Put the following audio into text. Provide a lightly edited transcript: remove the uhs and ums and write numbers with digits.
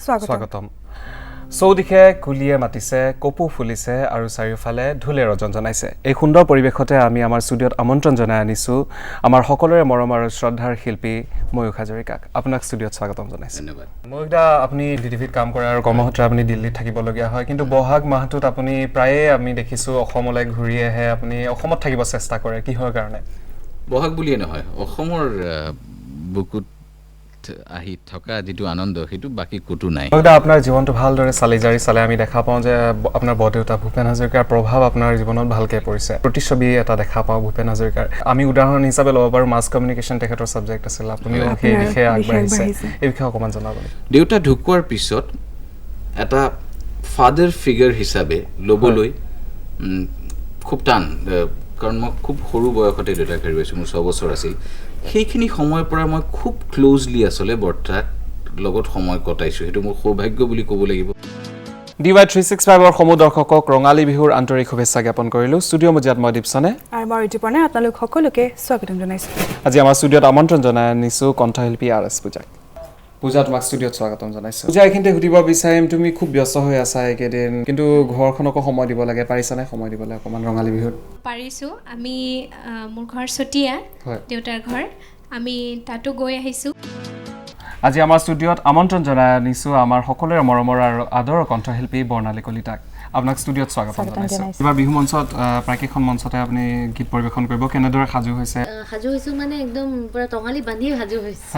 স্বাগতম চৌদিশে কুলিয়ে মাতিছে কপু ফুলিছে আৰু চাৰিওফালে ঢোলে ৰজন জনাইছে এই সুন্দৰ পৰিৱেশতে আমি আমাৰ ষ্টুডিঅ'ত আমন্ত্ৰণ জনাই আনিছো আমাৰ সকলোৰে মৰম আৰু শ্ৰদ্ধাৰ শিল্পী ময়ূখ হাজৰিকাক আপোনাক ষ্টুডিঅ'ত স্বাগতম জনাইছো ধন্যবাদ ময়ূখদা আপুনি ডিটিভিত কাম কৰে আৰু কৰ্মসূত্ৰে আপুনি দিল্লীত থাকিবলগীয়া হয় কিন্তু বহাগ মাহটোত আপুনি প্ৰায়ে আমি দেখিছো অসমলৈ ঘূৰি আহে আপুনি অসমত থাকিব চেষ্টা কৰে কিহৰ কাৰণে বহাগ বুলিয়ে নহয় অসমৰ বুকুত আহি থকা যেটো আনন্দ হেতু বাকি কুটু নাই ময়ূখদা আপোনাৰ জীৱনটো ভালদৰে চালিজাৰি চালে আমি দেখা পাওঁ যে আপোনাৰ বৰদেউতা ভূপেন হাজৰিকাৰ প্ৰভাৱ আপোনাৰ জীৱনত ভালকৈ পৰিছে প্ৰতিচ্ছবি এটা দেখা পাওঁ ভূপেন হাজৰিকাৰ আমি উদাহৰণ হিচাপে ল'ব পাৰোঁ মাছ কমিউনিকেশ্যন তেখেতৰ ছাবজেক্ট আছিল আপুনিও সেই বিষয়ে আগবাঢ়িছে এই বিষয়ে অকণমান জনাব দেউতা ঢুকোৱাৰ পিছত এটা ফাদাৰ ফিগাৰ হিচাপে ল'বলৈ খুব টান কাৰণ মই খুব সৰু বয়সতে দেউতাক হেৰুৱাইছোঁ মোৰ 6 বছৰ আছিল সেইখিনি সময়ৰ পৰা মই খুব ক্লোজলি আসলে বৰ্তাক লগত সময় কটাইছোঁ সেইটো মোৰ সৌভাগ্য বুলি ক'ব লাগিব Dy365 ৰ সমূহ দৰ্শকক ৰঙালী বিহুৰ আন্তৰিক শুভেচ্ছা জ্ঞাপন কৰিলোঁ ষ্টুডিঅ' মজিয়াত মই দীপসনে আৰু মই ঋতুপৰ্ণাই আপোনালোক সকলোকে স্বাগতম জনাইছোঁ আজি আমাৰ ষ্টুডিঅ'ত আমন্ত্ৰণ জনাই আনিছোঁ কণ্ঠশিল্পী RS পূজাক পূজা তোমাক ষ্টুডিঅ'ত স্বাগতম জনাইছোঁ পূজা এইখিনিতে সুধিব বিচাৰিম তুমি খুব ব্যস্ত হৈ আছা এইকেইদিন কিন্তু ঘৰখনকো সময় দিব লাগে পাৰিছানে সময় দিবলৈ অকণমান ৰঙালী বিহুত পাৰিছোঁ আমি মোৰ ঘৰ চতিয়া দেউতাৰ ঘৰ আমি তাতো গৈ আহিছোঁ আজি আমাৰ ষ্টুডিঅ'ত আমন্ত্ৰণ জনাই আনিছোঁ আমাৰ সকলোৰে মৰমৰ আৰু আদৰৰ কণ্ঠশিল্পী বৰ্ণালী কলিতাক আপোনাক ষ্টুডিঅ'ত স্বাগতম জনাইছোঁ এইবাৰ বিহু মঞ্চত প্ৰাকৃতিক মঞ্চতে আপুনি গীত পৰিৱেশন কৰিব কেনেদৰে সাজু হৈছে মানে একদম পুৰা টঙালি বান্ধি সাজু হৈছে